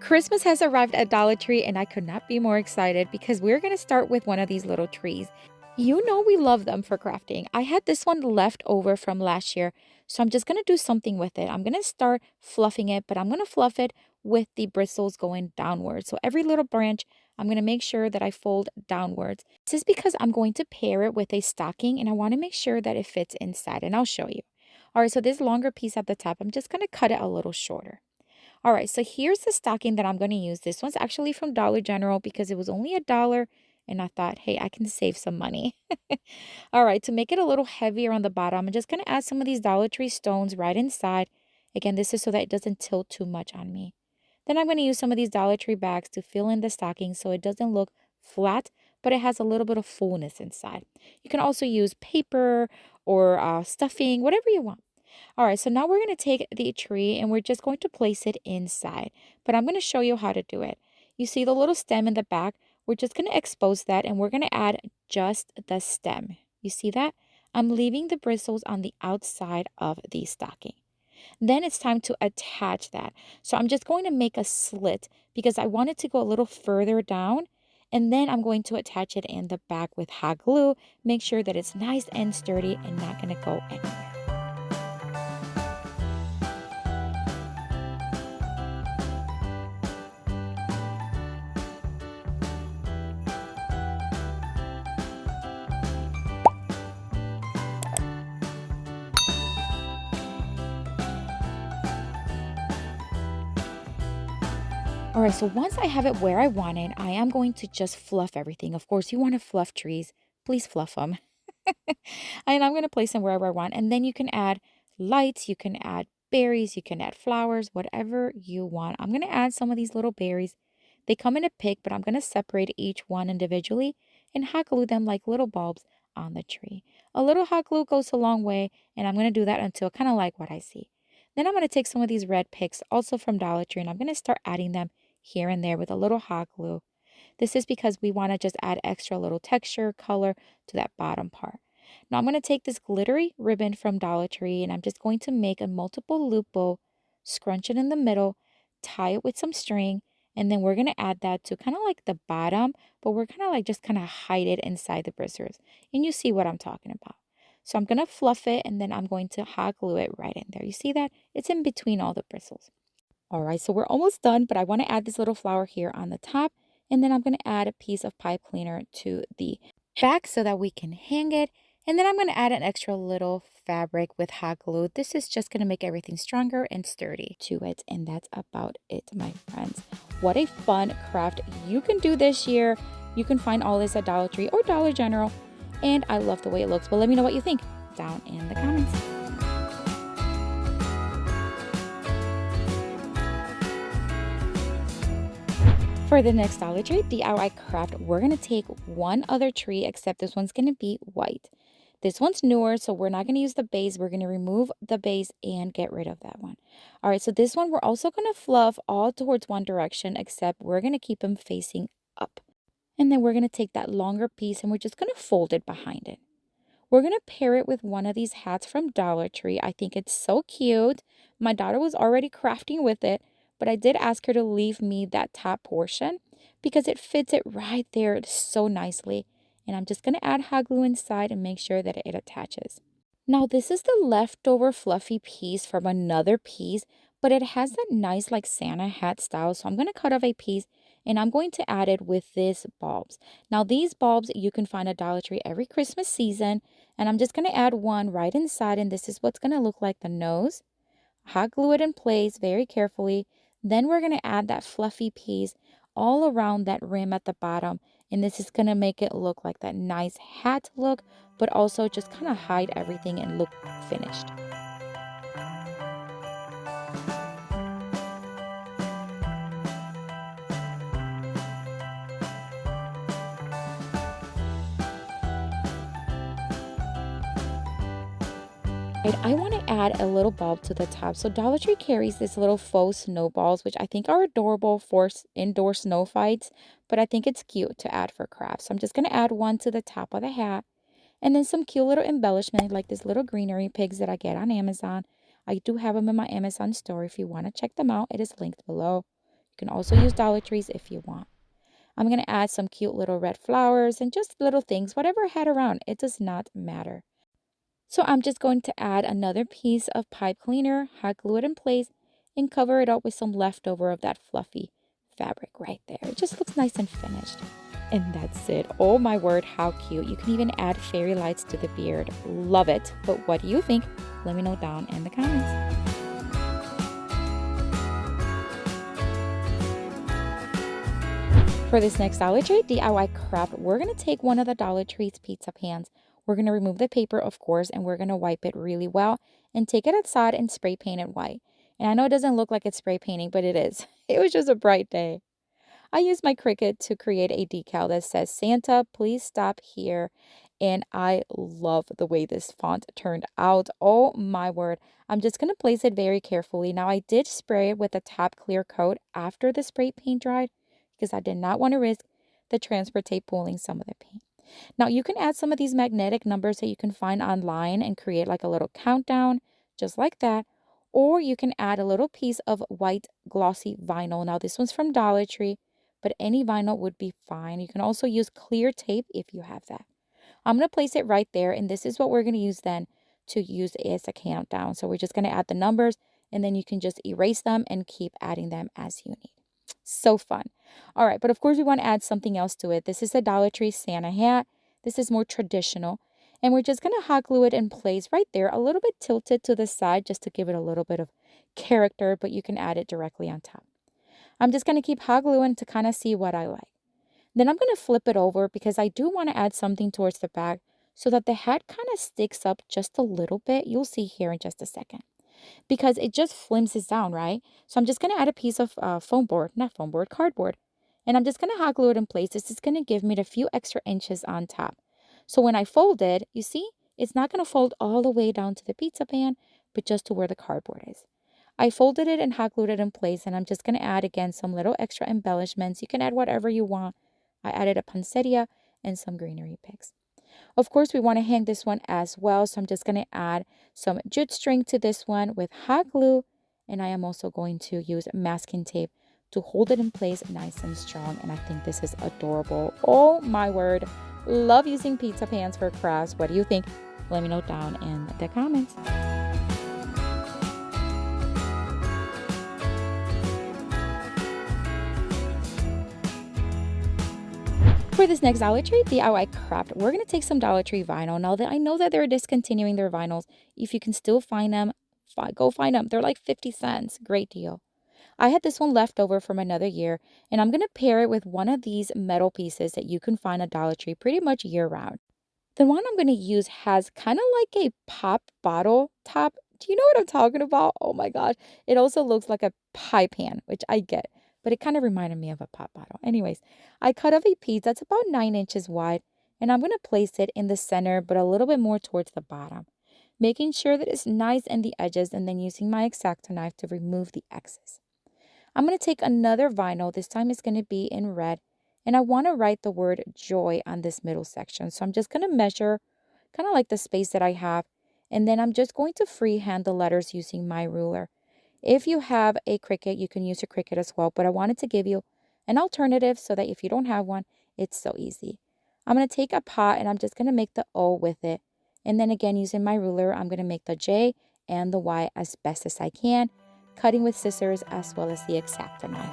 Christmas has arrived at Dollar Tree, and I could not be more excited because we're going to start with one of these little trees. You know we love them for crafting. I had this one left over from last year, so I'm just going to do something with it. I'm going to start fluffing it, but I'm going to fluff it with the bristles going downwards. So every little branch, I'm going to make sure that I fold downwards. This is because I'm going to pair it with a stocking, and I want to make sure that it fits inside, and I'll show you. All right, so this longer piece at the top, I'm just going to cut it a little shorter. All right, so here's the stocking that I'm going to use. This one's actually from Dollar General because it was only $1 and I thought, hey, I can save some money. All right, to make it a little heavier on the bottom, I'm just going to add some of these Dollar Tree stones right inside. Again, this is so that it doesn't tilt too much on me. Then I'm going to use some of these Dollar Tree bags to fill in the stocking so it doesn't look flat, but it has a little bit of fullness inside. You can also use paper or stuffing, whatever you want. All right, so now we're going to take the tree and we're just going to place it inside, but I'm going to show you how to do it. You see the little stem in the back? We're just going to expose that and we're going to add just the stem. You see that? I'm leaving the bristles on the outside of the stocking. Then it's time to attach that. So I'm just going to make a slit because I want it to go a little further down. And then I'm going to attach it in the back with hot glue. Make sure that it's nice and sturdy and not going to go anywhere. All right, so once I have it where I want it, I am going to just fluff everything. Of course, you want to fluff trees. Please fluff them. And I'm going to place them wherever I want. And then you can add lights, you can add berries, you can add flowers, whatever you want. I'm going to add some of these little berries. They come in a pick, but I'm going to separate each one individually and hot glue them like little bulbs on the tree. A little hot glue goes a long way, and I'm going to do that until kind of like what I see. Then I'm going to take some of these red picks, also from Dollar Tree, and I'm going to start adding them here and there with a little hot glue. This is because we want to just add extra little texture, color to that bottom part. Now I'm going to take this glittery ribbon from Dollar Tree and I'm just going to make a multiple loop bow, scrunch it in the middle, tie it with some string, and then we're going to add that to kind of like the bottom, but we're kind of like just kind of hide it inside the bristles. And you see what I'm talking about. So I'm going to fluff it and then I'm going to hot glue it right in there. You see that? It's in between all the bristles. All right, so we're almost done, but I want to add this little flower here on the top. And then I'm going to add a piece of pipe cleaner to the back so that we can hang it. And then I'm going to add an extra little fabric with hot glue. This is just going to make everything stronger and sturdy to it. And that's about it, my friends. What a fun craft you can do this year. You can find all this at Dollar Tree or Dollar General. And I love the way it looks. But let me know what you think down in the comments. For the next Dollar Tree DIY craft, we're going to take one other tree, except this one's going to be white. This one's newer, so we're not going to use the base. We're going to remove the base and get rid of that one. All right, so this one, we're also going to fluff all towards one direction, except we're going to keep them facing up. And then we're going to take that longer piece and we're just going to fold it behind it. We're going to pair it with one of these hats from Dollar Tree. I think it's so cute. My daughter was already crafting with it, but I did ask her to leave me that top portion because it fits it right there so nicely. And I'm just going to add hot glue inside and make sure that it attaches. Now, this is the leftover fluffy piece from another piece, but it has that nice like Santa hat style. So I'm going to cut off a piece and I'm going to add it with these bulbs. Now, these bulbs you can find at Dollar Tree every Christmas season. And I'm just going to add one right inside. And this is what's going to look like the nose. Hot glue it in place very carefully. Then we're going to add that fluffy piece all around that rim at the bottom. And this is going to make it look like that nice hat look, but also just kind of hide everything and look finished. I want to add a little bulb to the top. So Dollar Tree carries this little faux snowballs, which I think are adorable for indoor snow fights, but I think it's cute to add for crafts. So I'm just going to add one to the top of the hat. And then some cute little embellishment like this little greenery pigs that I get on Amazon. I do have them in my Amazon store. If you want to check them out, it is linked below. You can also use Dollar Trees if you want. I'm going to add some cute little red flowers and just little things, whatever I had around. It does not matter. So I'm just going to add another piece of pipe cleaner, hot glue it in place, and cover it up with some leftover of that fluffy fabric right there. It just looks nice and finished. And that's it. Oh my word, how cute. You can even add fairy lights to the beard. Love it. But what do you think? Let me know down in the comments. For this next Dollar Tree DIY craft, we're going to take one of the Dollar Tree's pizza pans. We're going to remove the paper, of course, and we're going to wipe it really well and take it outside and spray paint it white. And I know it doesn't look like it's spray painting, but it is. It was just a bright day. I used my Cricut to create a decal that says, Santa, please stop here. And I love the way this font turned out. Oh my word. I'm just going to place it very carefully. Now, I did spray it with a top clear coat after the spray paint dried because I did not want to risk the transfer tape pulling some of the paint. Now, you can add some of these magnetic numbers that you can find online and create like a little countdown, just like that. Or you can add a little piece of white glossy vinyl. Now, this one's from Dollar Tree, but any vinyl would be fine. You can also use clear tape if you have that. I'm going to place it right there, and this is what we're going to use then to use as a countdown. So we're just going to add the numbers, and then you can just erase them and keep adding them as you need. So fun. All right, but of course we want to add something else to it. This is a Dollar Tree Santa hat. This is more traditional, and we're just going to hot glue it in place right there, a little bit tilted to the side just to give it a little bit of character, but you can add it directly on top. I'm just going to keep hot gluing to kind of see what I like. Then I'm going to flip it over because I do want to add something towards the back so that the hat kind of sticks up just a little bit. You'll see here in just a second because it just flimsies down, right? So I'm just going to add a piece of cardboard. And I'm just going to hot glue it in place. This is going to give me a few extra inches on top. So when I fold it, you see, it's not going to fold all the way down to the pizza pan, but just to where the cardboard is. I folded it and hot glued it in place, and I'm just going to add again some little extra embellishments. You can add whatever you want. I added a poinsettia and some greenery picks. Of course, we want to hang this one as well, so I'm just going to add some jute string to this one with hot glue, and I am also going to use masking tape to hold it in place nice and strong, and I think this is adorable. Oh my word. Love using pizza pans for crafts. What do you think? Let me know down in the comments. For this next Dollar Tree DIY craft, we're going to take some Dollar Tree vinyl. Now that I know that they're discontinuing their vinyls, if you can still find them, go find them. They're like 50 cents. Great deal. I had this one left over from another year, and I'm going to pair it with one of these metal pieces that you can find at Dollar Tree pretty much year round. The one I'm going to use has kind of like a pop bottle top. Do you know what I'm talking about? Oh my gosh. It also looks like a pie pan, which I get, but it kind of reminded me of a pop bottle. Anyways, I cut off a piece that's about 9 inches wide, and I'm going to place it in the center, but a little bit more towards the bottom, making sure that it's nice in the edges, and then using my X-Acto knife to remove the excess. I'm going to take another vinyl. This time it's going to be in red. And I want to write the word joy on this middle section. So I'm just going to measure kind of like the space that I have. And then I'm just going to freehand the letters using my ruler. If you have a Cricut, you can use a Cricut as well. But I wanted to give you an alternative so that if you don't have one, it's so easy. I'm going to take a pot and I'm just going to make the O with it. And then again, using my ruler, I'm going to make the J and the Y as best as I can, cutting with scissors as well as the X-Acto knife.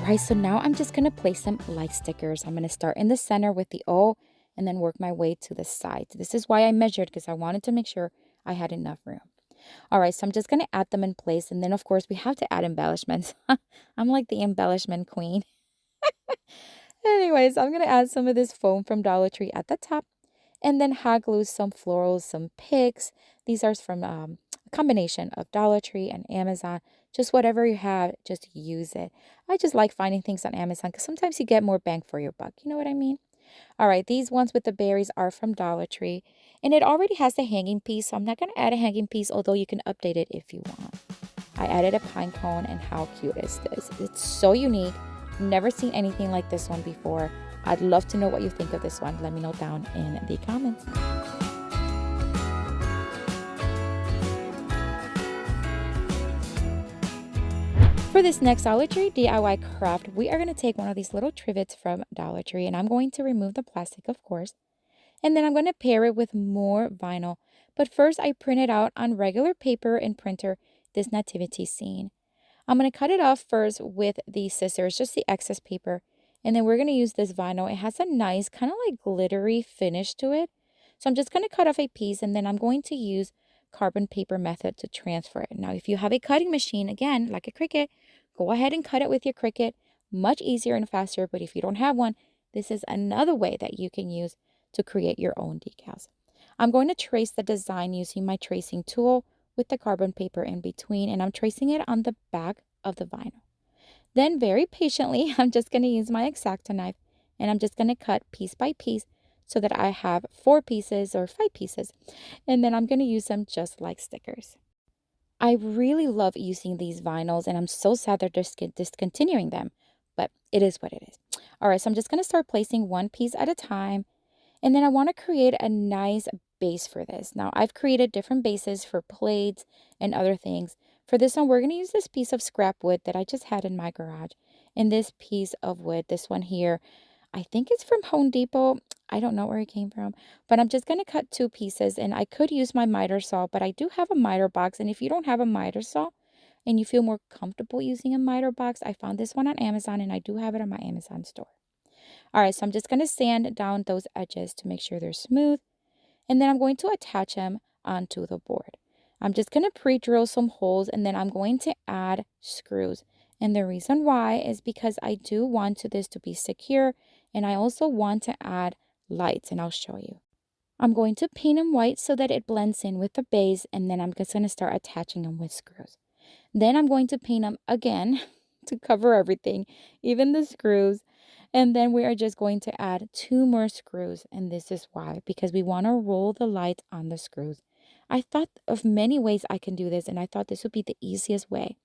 Alright, so now I'm just going to place some light stickers. I'm going to start in the center with the O and then work my way to the side. This is why I measured, because I wanted to make sure I had enough room. Alright, so I'm just going to add them in place, and then of course we have to add embellishments. I'm like the embellishment queen. Anyways, I'm going to add some of this foam from Dollar Tree at the top, and then hot glue some florals, some picks. These are from a combination of Dollar Tree and Amazon. Just whatever you have, just use it. I just like finding things on Amazon because sometimes you get more bang for your buck. You know what I mean? All right, these ones with the berries are from Dollar Tree. And it already has the hanging piece, so I'm not going to add a hanging piece, although you can update it if you want. I added a pine cone, and how cute is this? It's so unique. Never seen anything like this one before. I'd love to know what you think of this one. Let me know down in the comments. For this next Dollar Tree DIY craft, we are going to take one of these little trivets from Dollar Tree, and I'm going to remove the plastic, of course. And then I'm going to pair it with more vinyl. But first, I printed out on regular paper and printer this nativity scene. I'm going to cut it off first with the scissors, just the excess paper. And then we're going to use this vinyl. It has a nice kind of like glittery finish to it. So I'm just going to cut off a piece, and then I'm going to use carbon paper method to transfer it. Now, if you have a cutting machine, again, like a Cricut, go ahead and cut it with your Cricut. Much easier and faster. But if you don't have one, this is another way that you can use to create your own decals. I'm going to trace the design using my tracing tool with the carbon paper in between, and I'm tracing it on the back of the vinyl. Then very patiently, I'm just going to use my X-Acto knife, and I'm just going to cut piece by piece so that I have 4 pieces or 5 pieces, and then I'm going to use them just like stickers. I really love using these vinyls, and I'm so sad they're discontinuing them, but it is what it is. All right, so I'm just going to start placing one piece at a time. And then I want to create a nice base for this. Now, I've created different bases for plates and other things. For this one, we're going to use this piece of scrap wood that I just had in my garage. And this piece of wood, this one here, I think it's from Home Depot. I don't know where it came from. But I'm just going to cut 2 pieces. And I could use my miter saw, but I do have a miter box. And if you don't have a miter saw and you feel more comfortable using a miter box, I found this one on Amazon, and I do have it on my Amazon store. All right, so I'm just going to sand down those edges to make sure they're smooth. And then I'm going to attach them onto the board. I'm just going to pre-drill some holes, and then I'm going to add screws. And the reason why is because I do want this to be secure, and I also want to add lights, and I'll show you. I'm going to paint them white so that it blends in with the base, and then I'm just going to start attaching them with screws. Then I'm going to paint them again to cover everything, even the screws. And then we are just going to add 2 more screws. And this is why, because we want to roll the lights on the screws. I thought of many ways I can do this, and I thought this would be the easiest way.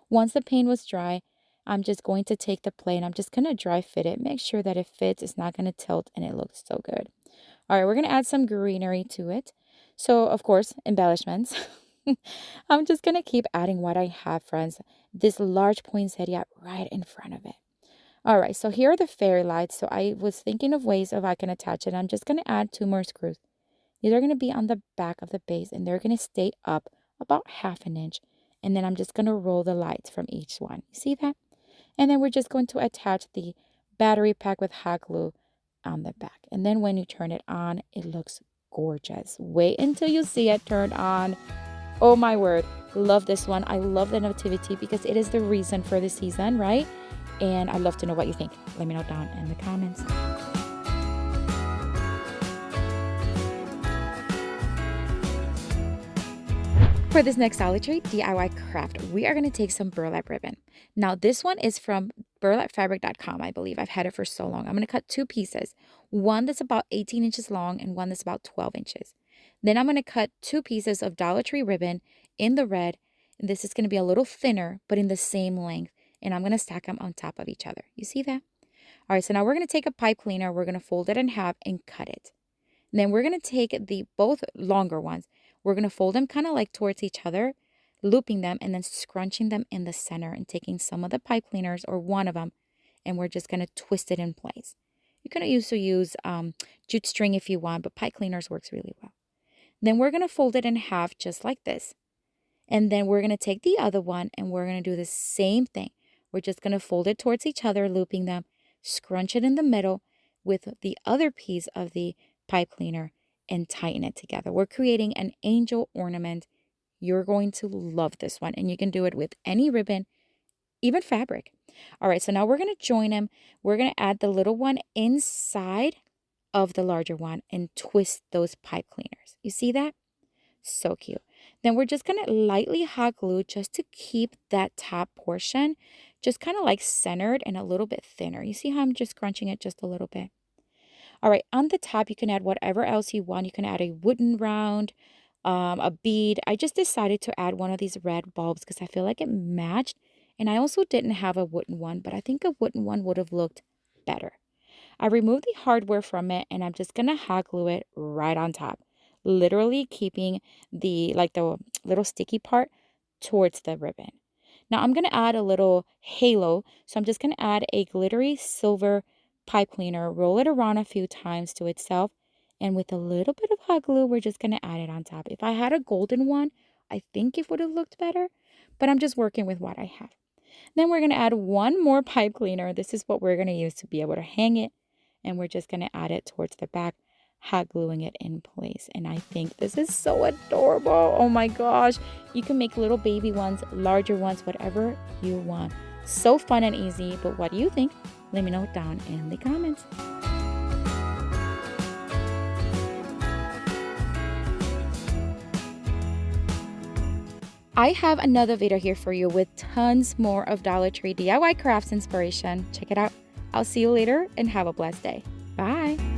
Once the paint was dry, I'm just going to take the plate and I'm just going to dry fit it. Make sure that it fits, it's not going to tilt, and it looks so good. All right, we're going to add some greenery to it. So, of course, embellishments. I'm just going to keep adding what I have, friends. This large poinsettia right in front of it. All right, so here are the fairy lights. So I was thinking of ways if I can attach it. I'm just going to add 2 more screws. These are going to be on the back of the base, and they're going to stay up about 1/2 inch. And then I'm just going to roll the lights from each one. You see that? And then we're just going to attach the battery pack with hot glue on the back. And then when you turn it on, it looks gorgeous. Wait until you see it turned on. Oh my word. Love this one. I love the nativity because it is the reason for the season, right? And I'd love to know what you think. Let me know down in the comments. For this next Dollar Tree DIY craft, we are going to take some burlap ribbon. Now, this one is from burlapfabric.com, I believe. I've had it for so long. I'm going to cut 2 pieces. One that's about 18 inches long and one that's about 12 inches. Then I'm going to cut 2 pieces of Dollar Tree ribbon in the red. And this is going to be a little thinner, but in the same length. And I'm going to stack them on top of each other. You see that? All right, so now we're going to take a pipe cleaner. We're going to fold it in half and cut it. And then we're going to take the both longer ones. We're going to fold them kind of like towards each other, looping them and then scrunching them in the center and taking some of the pipe cleaners or one of them, and we're just going to twist it in place. You can also use jute string if you want, but pipe cleaners works really well. Then we're going to fold it in half just like this. And then we're going to take the other one and we're going to do the same thing. We're just going to fold it towards each other, looping them, scrunch it in the middle with the other piece of the pipe cleaner and tighten it together. We're creating an angel ornament. You're going to love this one, and you can do it with any ribbon, even fabric. All right, so now we're going to join them. We're going to add the little one inside of the larger one and twist those pipe cleaners. You see that? So cute. Then we're just going to lightly hot glue just to keep that top portion just kind of like centered and a little bit thinner. You see how I'm just crunching it just a little bit? All right, on the top, you can add whatever else you want. You can add a wooden round, a bead. I just decided to add one of these red bulbs because I feel like it matched. And I also didn't have a wooden one, but I think a wooden one would have looked better. I removed the hardware from it and I'm just going to hot glue it right on top, literally keeping the little sticky part towards the ribbon. Now I'm going to add a little halo. So I'm just going to add a glittery silver pipe cleaner, roll it around a few times to itself. And with a little bit of hot glue, we're just going to add it on top. If I had a golden one, I think it would have looked better, but I'm just working with what I have. Then we're going to add one more pipe cleaner. This is what we're going to use to be able to hang it. And we're just going to add it towards the back, hot gluing it in place. And I think this is so adorable. Oh my gosh. You can make little baby ones, larger ones, whatever you want. So fun and easy. But what do you think? Let me know down in the comments. I have another video here for you with tons more of Dollar Tree DIY crafts inspiration. Check it out. I'll see you later and have a blessed day. Bye.